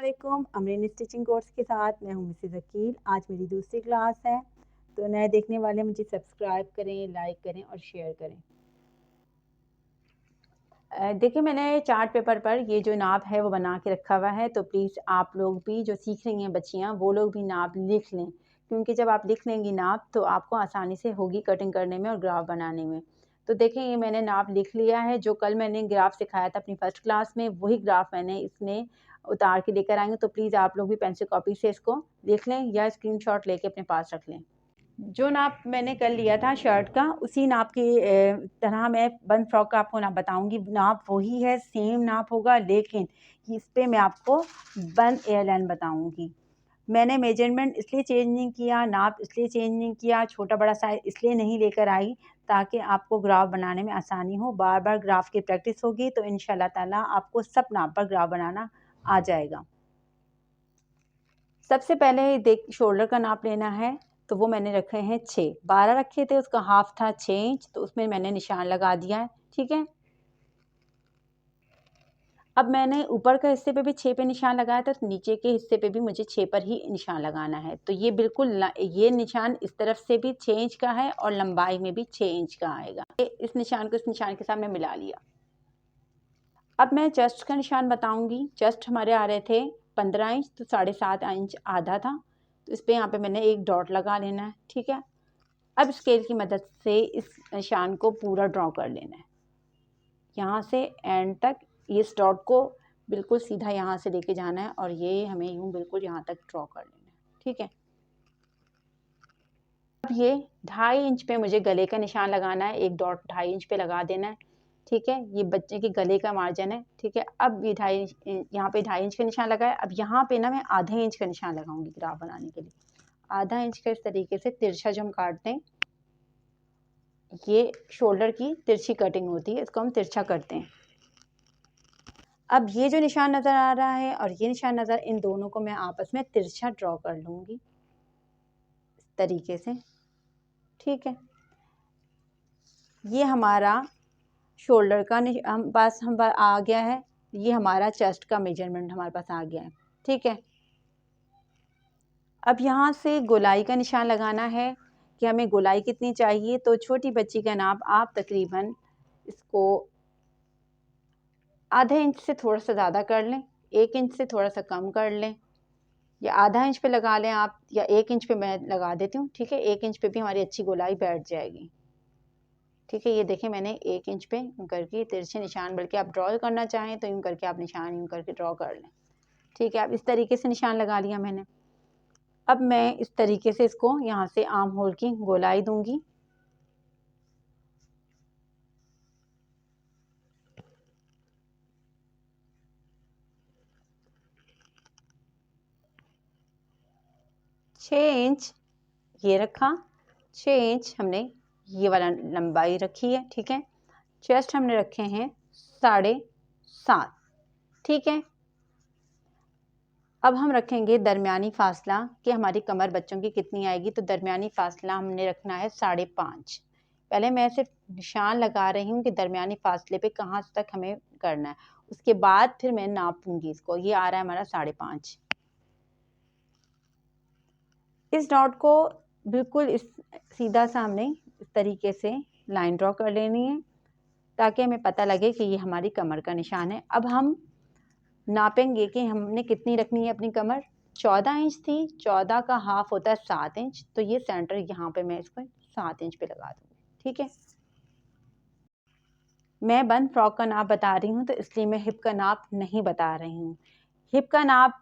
अस्सलामुअलैकुम। Amreen stitching course के साथ मैं हूं मिसेस अकील। आज मेरी दूसरी क्लास है, तो नए देखने वाले मुझे सब्सक्राइब करें, लाइक करें और शेयर करें। देखिए, मैंने चार्ट पेपर पर ये जो नाप है वो बना के रखा हुआ है, तो प्लीज़ आप लोग भी जो सीख रही हैं बच्चियाँ, वो लोग भी नाप लिख लें, क्योंकि जब आप लिख लेंगी नाप तो आपको आसानी से होगी कटिंग करने में और ग्राफ बनाने में। तो देखें, ये मैंने नाप लिख लिया है। जो कल मैंने ग्राफ सिखाया था अपनी फर्स्ट क्लास में, वही ग्राफ मैंने इसमें उतार के लेकर आई हूँ। तो प्लीज़ आप लोग भी पेंसिल कॉपी से इसको लिख लें या स्क्रीनशॉट लेके अपने पास रख लें। जो नाप मैंने कर लिया था शर्ट का, उसी नाप की तरह मैं बंद फ्रॉक का आपको नाप बताऊंगी। नाप वही है, सेम नाप होगा, लेकिन इस पे मैं आपको बंद एयरलाइन बताऊंगी। मैंने मेजरमेंट इसलिए चेंज नहीं किया, नाप इसलिए चेंज नहीं किया, छोटा बड़ा साइज इसलिए नहीं लेकर आई ताकि आपको ग्राफ बनाने में आसानी हो। बार बार ग्राफ की प्रैक्टिस होगी तो इंशाल्लाह ताला आपको सब नाप पर ग्राफ बनाना आ जाएगा। सबसे पहले देख, शोल्डर का नाप लेना है, तो वो मैंने रखे हैं 6, 12 रखे थे, उसका हाफ था 6 इंच, तो उसमें मैंने निशान लगा दिया है। ठीक है, अब मैंने ऊपर के हिस्से पे भी 6 पे निशान लगाया था, तो नीचे के हिस्से पे भी मुझे 6 पर ही निशान लगाना है। तो ये बिल्कुल ये निशान इस तरफ से भी 6 इंच का है और लंबाई में भी 6 इंच का आएगा। इस निशान को इस निशान के साथ मैं मिला लिया। अब मैं चेस्ट का निशान बताऊंगी। चेस्ट हमारे आ रहे थे 15 इंच, तो 7.5 इंच आधा था, तो इस पर यहाँ पे मैंने एक डॉट लगा लेना है। ठीक है, अब स्केल की मदद से इस निशान को पूरा ड्रॉ कर लेना है, यहाँ से एंड तक। इस डॉट को बिल्कुल सीधा यहाँ से लेके जाना है और ये हमें यूँ बिल्कुल यहाँ तक ड्रॉ कर लेना है। ठीक है, अब ये 2.5 इंच पे मुझे गले का निशान लगाना है, एक डॉट 2.5 इंच पे लगा देना है। ठीक है, ये बच्चे के गले का मार्जिन है। ठीक है, अब ये 2.5 इंच, यहाँ पे 2.5 इंच का निशान लगाया। अब यहाँ पे ना मैं आधे इंच का निशान लगाऊंगी ग्राफ बनाने के लिए। आधा इंच का इस तरीके से तिरछा जो हम काटते हैं, ये शोल्डर की तिरछी कटिंग होती है, इसको हम तिरछा करते हैं। अब ये जो निशान नज़र आ रहा है और ये निशान नज़र, इन दोनों को मैं आपस में तिरछा ड्रॉ कर लूँगी इस तरीके से। ठीक है, ये हमारा शोल्डर का हम आ गया है। ये हमारा चेस्ट का मेजरमेंट हमारे पास आ गया है। ठीक है, अब यहाँ से गोलाई का निशान लगाना है कि हमें गोलाई कितनी चाहिए। तो छोटी बच्ची का नाप आप तकरीबन इसको आधे इंच से थोड़ा सा ज़्यादा कर लें, 1 इंच से थोड़ा सा कम कर लें, या आधा इंच पे लगा लें आप, या 1 इंच पे मैं लगा देती हूँ। ठीक है, 1 इंच पे भी हमारी अच्छी गोलाई बैठ जाएगी। ठीक है, ये देखें, मैंने 1 इंच पे यूँ करके तिरछे निशान, बल्कि आप ड्रॉ करना चाहें तो यूँ करके आप निशान यूँ करके ड्रॉ कर लें। ठीक है, अब इस तरीके से निशान लगा लिया मैंने। अब मैं इस तरीके से इसको यहाँ से आर्म होल की गोलाई दूंगी। छः इंच ये रखा, 6 इंच हमने ये वाला लंबाई रखी है। ठीक है, चेस्ट हमने रखे हैं 7.5। ठीक है, अब हम रखेंगे दरमियानी फासला कि हमारी कमर बच्चों की कितनी आएगी। तो दरमियानी फासला हमने रखना है 5.5। पहले मैं सिर्फ निशान लगा रही हूँ कि दरमियानी फासले पे कहाँ तक हमें करना है, उसके बाद फिर मैं नापूंगी इसको। ये आ रहा है हमारा 5.5। इस डॉट को बिल्कुल इस सीधा सामने इस तरीके से लाइन ड्रॉ कर लेनी है ताकि हमें पता लगे कि ये हमारी कमर का निशान है। अब हम नापेंगे कि हमने कितनी रखनी है अपनी कमर। 14 इंच थी, 14 का हाफ होता है 7 इंच, तो ये सेंटर यहाँ पे मैं इसको 7 इंच पे लगा दूँगी। ठीक है, मैं बंद फ्रॉक का नाप बता रही हूँ, तो इसलिए मैं हिप का नाप नहीं बता रही हूँ। हिप का नाप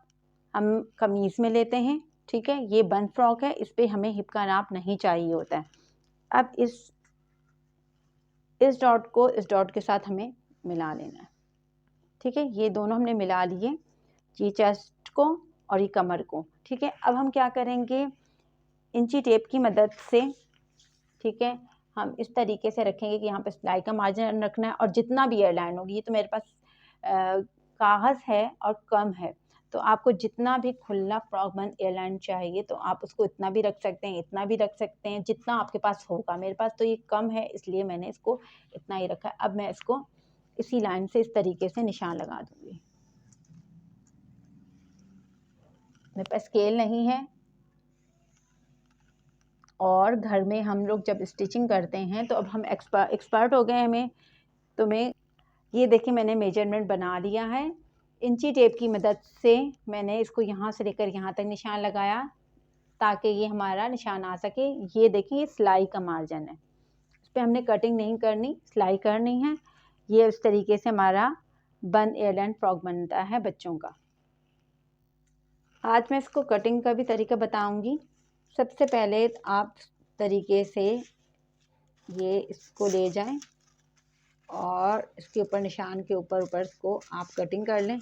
हम कमीज़ में लेते हैं। ठीक है, ये बंद फ्रॉक है, इस पर हमें हिप का नाप नहीं चाहिए होता है। अब इस डॉट को इस डॉट के साथ हमें मिला लेना है। ठीक है, ये दोनों हमने मिला लिए, ये चेस्ट को और ये कमर को। ठीक है, अब हम क्या करेंगे, इंची टेप की मदद से, ठीक है, हम इस तरीके से रखेंगे कि यहाँ पे सिलाई का मार्जिन रखना है, और जितना भी एयरलाइन होगी, ये तो मेरे पास कागज़ है और कम है, तो आपको जितना भी खुला फ्रॉक बंद एयरलाइन चाहिए तो आप उसको इतना भी रख सकते हैं, इतना भी रख सकते हैं, जितना आपके पास होगा। मेरे पास तो ये कम है, इसलिए मैंने इसको इतना ही रखा है। अब मैं इसको इसी लाइन से इस तरीके से निशान लगा दूँगी। मेरे पास स्केल नहीं है, और घर में हम लोग जब स्टिचिंग करते हैं तो अब हम एक्सपर्ट हो गए हमें। तो मैं ये देखिए मैंने मेजरमेंट बना लिया है। इंची टेप की मदद से मैंने इसको यहाँ से लेकर यहाँ तक निशान लगाया ताकि ये हमारा निशान आ सके। ये देखिए ये सिलाई का मार्जिन है, इस पर हमने कटिंग नहीं करनी, सिलाई करनी है। ये इस तरीके से हमारा बन एयरलाइन फ्रॉक बनता है बच्चों का। आज मैं इसको कटिंग का भी तरीका बताऊंगी। सबसे पहले आप तरीके से ये इसको ले जाएं और इसके ऊपर निशान के ऊपर इसको आप कटिंग कर लें।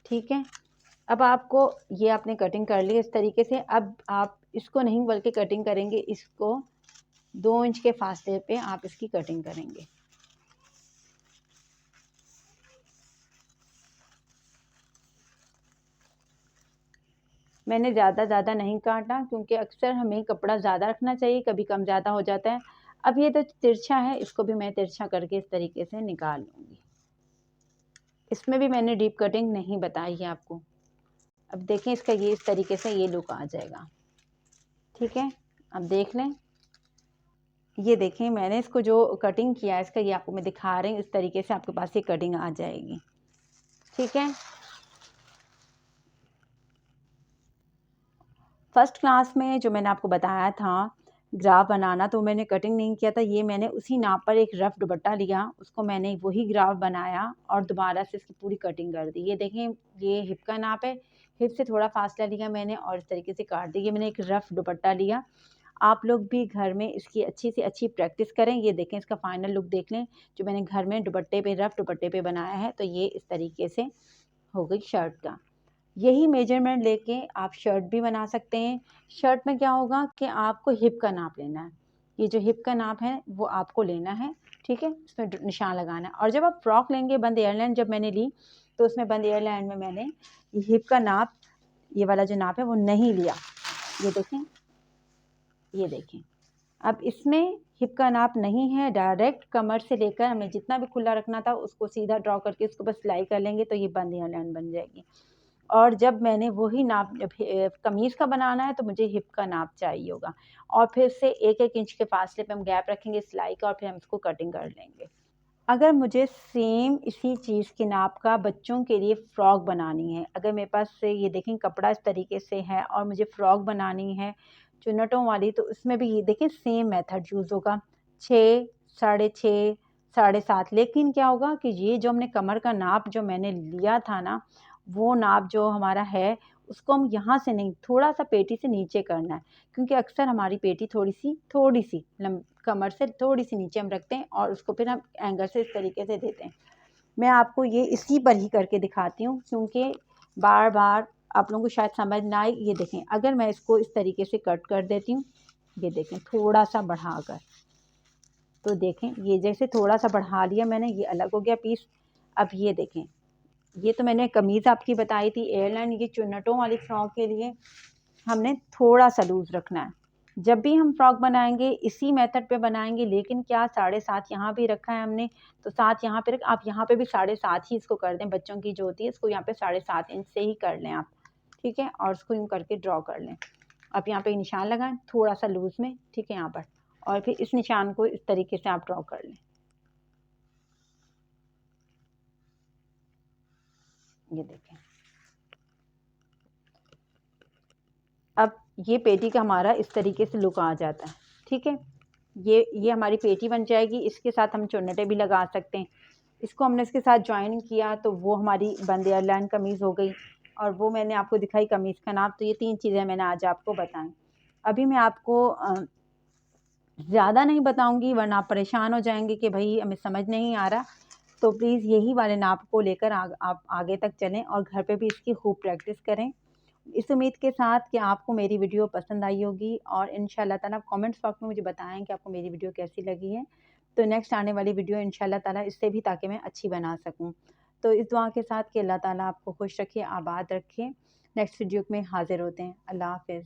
ठीक है, अब आपको ये आपने कटिंग कर ली इस तरीके से। अब आप इसको नहीं बल्कि कटिंग करेंगे, इसको 2 इंच के फासले पे आप इसकी कटिंग करेंगे। मैंने ज़्यादा नहीं काटा क्योंकि अक्सर हमें कपड़ा ज़्यादा रखना चाहिए, कभी कम ज़्यादा हो जाता है। अब ये तो तिरछा है, इसको भी मैं तिरछा करके इस तरीके से निकाल लूँगी। इसमें भी मैंने डीप कटिंग नहीं बताई है आपको। अब देखें इसका ये इस तरीके से ये लुक आ जाएगा। ठीक है, अब देख लें, ये देखें मैंने इसको जो कटिंग किया है इसका ये आपको मैं दिखा रही हूँ। इस तरीके से आपके पास ये कटिंग आ जाएगी। ठीक है, फर्स्ट क्लास में जो मैंने आपको बताया था ग्राफ बनाना, तो मैंने कटिंग नहीं किया था। ये मैंने उसी नाप पर एक रफ दुपट्टा लिया, उसको मैंने वही ग्राफ बनाया और दोबारा से इसकी पूरी कटिंग कर दी। ये देखें ये हिप का नाप है, हिप से थोड़ा फासला लिया मैंने और इस तरीके से काट दी। ये मैंने एक रफ दुपट्टा लिया। आप लोग भी घर में इसकी अच्छी से अच्छी प्रैक्टिस करें। ये देखें इसका फाइनल लुक देख लें जो मैंने घर में दुपट्टे पे रफ दुपट्टे पे बनाया है। तो ये इस तरीके से हो गई शर्ट का। यही मेजरमेंट लेके आप शर्ट भी बना सकते हैं। शर्ट में क्या होगा कि आपको हिप का नाप लेना है, ये जो हिप का नाप है वो आपको लेना है। ठीक है, उसमें निशान लगाना है। और जब आप फ्रॉक लेंगे बंद एयरलाइन जब मैंने ली तो उसमें बंद एयरलाइन में मैंने ये हिप का नाप, ये वाला जो नाप है वो नहीं लिया। ये देखें, ये देखें, अब इसमें हिप का नाप नहीं है। डायरेक्ट कमर से लेकर हमें जितना भी खुला रखना था उसको सीधा ड्रॉ करके उसको बस सिलाई कर लेंगे तो ये बंद एयरलाइन बन जाएगी। और जब मैंने वही नाप जब कमीज़ का बनाना है तो मुझे हिप का नाप चाहिए होगा और फिर से 1-1 इंच के फासले पे हम गैप रखेंगे सिलाई का और फिर हम इसको कटिंग कर लेंगे। अगर मुझे सेम इसी चीज़ के नाप का बच्चों के लिए फ़्रॉक बनानी है, अगर मेरे पास से ये देखें कपड़ा इस तरीके से है और मुझे फ़्रॉक बनानी है चुन्नटों वाली, तो उसमें भी ये देखें सेम मेथड यूज़ होगा 6, साढ़े 6, साढ़े 7। लेकिन क्या होगा कि ये जो हमने कमर का नाप जो मैंने लिया था ना, वो नाप जो हमारा है उसको हम यहाँ से नहीं थोड़ा सा पेटी से नीचे करना है, क्योंकि अक्सर हमारी पेटी थोड़ी सी कमर से थोड़ी सी नीचे हम रखते हैं और उसको फिर हम एंगल से इस तरीके से देते हैं। मैं आपको ये इसी पर ही करके दिखाती हूँ क्योंकि बार बार आप लोगों को शायद समझ ना आए। ये देखें अगर मैं इसको इस तरीके से कट कर देती हूँ, ये देखें थोड़ा सा बढ़ाकर, तो देखें ये जैसे थोड़ा सा बढ़ा लिया मैंने, ये अलग हो गया पीस। अब ये देखें, ये तो मैंने कमीज़ आपकी बताई थी एयरलाइन, ये चुन्नटों वाली फ्रॉक के लिए हमने थोड़ा सा लूज़ रखना है। जब भी हम फ्रॉक बनाएंगे इसी मेथड पे बनाएंगे, लेकिन क्या 7.5 यहाँ भी रखा है हमने, तो 7 यहाँ पे रख, आप यहाँ पे भी 7.5 ही इसको कर दें। बच्चों की जो होती है इसको यहाँ पे 7.5 इंच से ही कर लें आप। ठीक है, और इसको यूँ करके ड्रॉ कर लें। आप यहाँ पे निशान लगाएं थोड़ा सा लूज़ में, ठीक है यहाँ पर, और फिर इस निशान को इस तरीके से आप ड्रॉ कर लें। ये देखें, अब ये पेटी का हमारा इस तरीके से लुक आ जाता है। ठीक है, ये हमारी पेटी बन जाएगी। इसके साथ हम चुन्नटे भी लगा सकते हैं। इसको हमने इसके साथ ज्वाइन किया तो वो हमारी बंद एयरलाइन कमीज़ हो गई और वो मैंने आपको दिखाई कमीज़ का नाप। तो ये 3 चीज़ें मैंने आज आपको बताएं। अभी मैं आपको ज़्यादा नहीं बताऊंगी वरना आप परेशान हो जाएंगे कि भाई हमें समझ नहीं आ रहा। तो प्लीज़ यही वाले नाप को लेकर आप आगे तक चलें और घर पे भी इसकी खूब प्रैक्टिस करें। इस उम्मीद के साथ कि आपको मेरी वीडियो पसंद आई होगी और इंशाल्लाह ताला कमेंट्स बॉक्स में मुझे बताएं कि आपको मेरी वीडियो कैसी लगी है। तो नेक्स्ट आने वाली वीडियो इंशाल्लाह ताला इससे भी ताकि मैं अच्छी बना सकूं। तो इस दुआ के साथ कि अल्लाह ताला आपको खुश रखे, आबाद रखे। नेक्स्ट वीडियो में हाजिर होते हैं। अल्लाह हाफ़िज़।